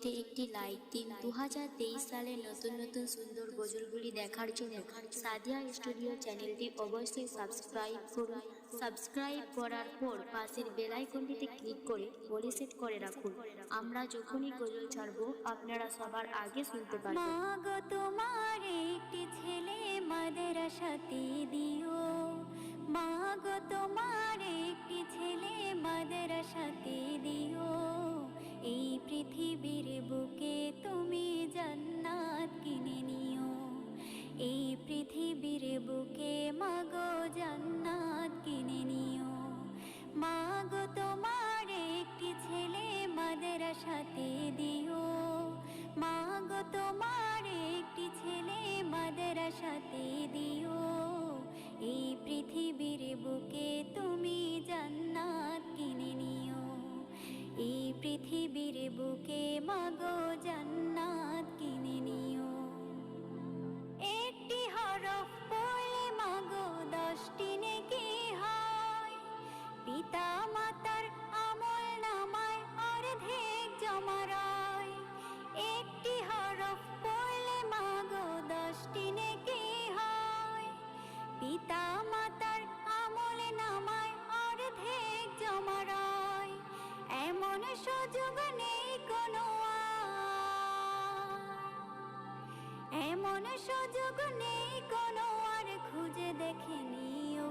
গজলটিতে একটি লাইক দিন। 2023 সালের নতুন নতুন সুন্দর গজলগুলি দেখার জন্য সাদিয়া স্টুডিও চ্যানেলটি অবশ্যই সাবস্ক্রাইব করুন। সাবস্ক্রাইব করার পর পাশের বেল আইকনটিতে ক্লিক করে অলে সেট করে রাখুন। আমরা যখনই গজল ছাড়বো আপনারা সবার আগে শুনতে পারবেন। মা গো তোমার একটি ছেলে মাদ্রাসাতে দিও, মা গো তোমার একটি ছেলে মাদ্রাসাতে দিও। এই পৃথিবীর বুকে তুমি জান্নাত কিনে নিও, এই পৃথিবীর বুকে মা গো জান্নাত কিনে নিও। মা গো তোমার একটি ছেলে মাদ্রাসাতে দিও, মা গো তোমার একটি ছেলে মাদ্রাসাতে দিও। এই পৃথিবীর বুকে তুমি জান্নাত কিনে নিও, এই পৃথিবীর বুকে মা গো জান্নাত কিনে নিও। একটি হরফ পড়লে মা গো 10টি নেকি হয়, পিতা মাতার আমল নামায় অর্ধেক জমা রয়। একটি হরফ পড়লে মা গো 10টি নেকি হয়, পিতা মাতার আমল নামায় অর্ধেক জমা রয়। এমন সুযোগ নেই কোনো এমন সুযোগ নেই কোনো আর, খুঁজে দেখে নিও।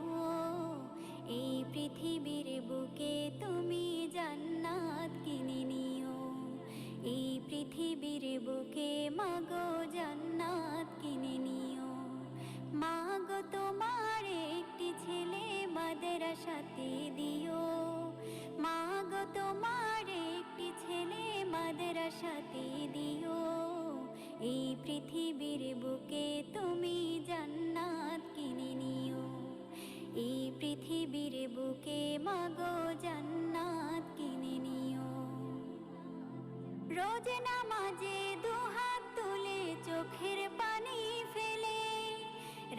এই পৃথিবীর বুকে তুমি জান্নাত কিনে নিও, এই পৃথিবীর বুকে মা গো জান্নাত কিনে নিও। মা গো তোমার একটি ছেলে মাদ্রাসাতে দিও, মা গো তোমার একটি ছেলে মাদ্রাসাতে দিও। এই পৃথিবীর বুকে তুমি জান্নাত কিনে নিও, এই পৃথিবীর বুকে মা গো জান্নাত কিনে নিও। রোজ নামাজে দুহাত তুলে চোখের পানি ফেলে,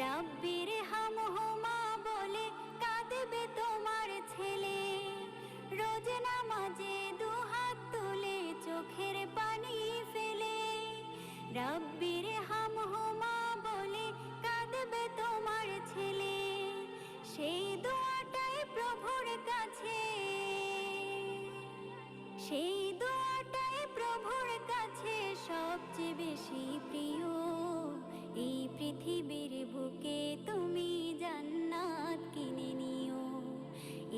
রাব্বির হামহুমা বলে কাঁদবে তোমার ছেলে। রোজ নামাজে দুহাত তুলে চোখের পানি ফেলে, রাব্বির হামহুমা বলে কাঁদবে তোমার ছেলে। সেই দোয়াটাই প্রভুর কাছে, সেই দোয়াটাই প্রভুর কাছে সবচেয়ে বেশি প্রিয়। এই পৃথিবীর বুকে তুমি জান্নাত কিনে নিও,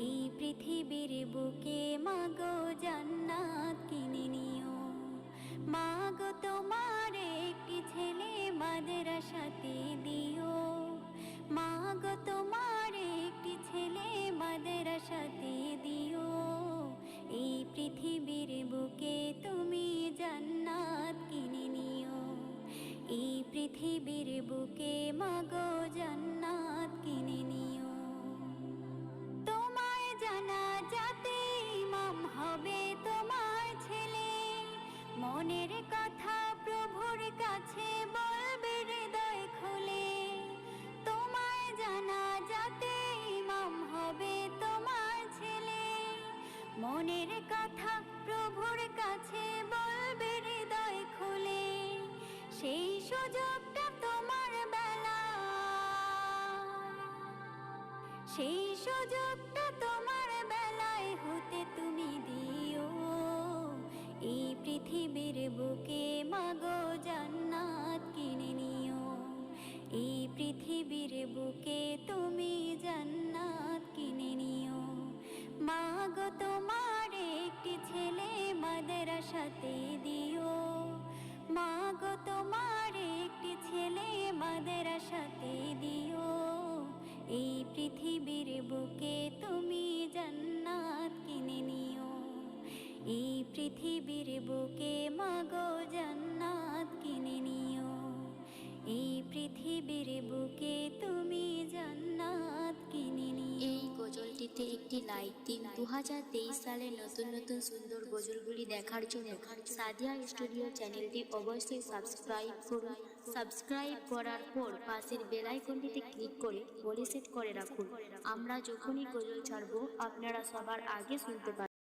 এই পৃথিবীর বুকে মা গো জান্নাত কিনে নিও। মা গো তোমার একটি ছেলে মাদ্রাসাতে দিও, মা গো তোমার একটি ছেলে মাদ্রাসাতে দিও। এই পৃথিবীর বুকে তুমি জান্নাত কিনে নিও, এই পৃথিবীর বুকে মা গো জান্নাত কিনে নিও। তোমার জানাজাতে ইমাম হবে তোমার ছেলে, মনের কথা প্রভুর কাছে বলবে হৃদয় খুলে। তোমার জানাজাতে ইমাম হবে তোমার ছেলে, মনের কথা প্রভুর কাছে বলবে হৃদয় খুলে। সেই সুযোগটা তোমার বেলায়, সেই সুযোগটা তোমার বেলায় হতে তুমি দিও। এই পৃথিবীর বুকে মা গো জান্নাত কিনে নিও, এই পৃথিবীর বুকে তুমি জান্নাত কিনে নিও। মা গো তোমার একটি ছেলে মাদ্রাসাতে দিও, মা গো তোমার একটি ছেলে মাদ্রাসাতে দিও। এই পৃথিবীর বুকে তুমি জান্নাত কিনে নিও, এই পৃথিবীর বুকে মা গো জান্নাত কিনে নিও, এই পৃথিবীর বুকে তুমি জান্নাত কিনে নিও। এই গজলটিতে একটি লাইক দিন। 2023 সালের নতুন নতুন সুন্দর গজলগুলি দেখার জন্য সাদিয়া স্টুডিও চ্যানেলটি অবশ্যই সাবস্ক্রাইব করুন। সাবস্ক্রাইব করার পর পাশের বেল আইকনটিতে ক্লিক করে অলে সেট করে রাখুন। আমরা যখনই গজল ছাড়বো আপনারা সবার আগে শুনতে পারবেন।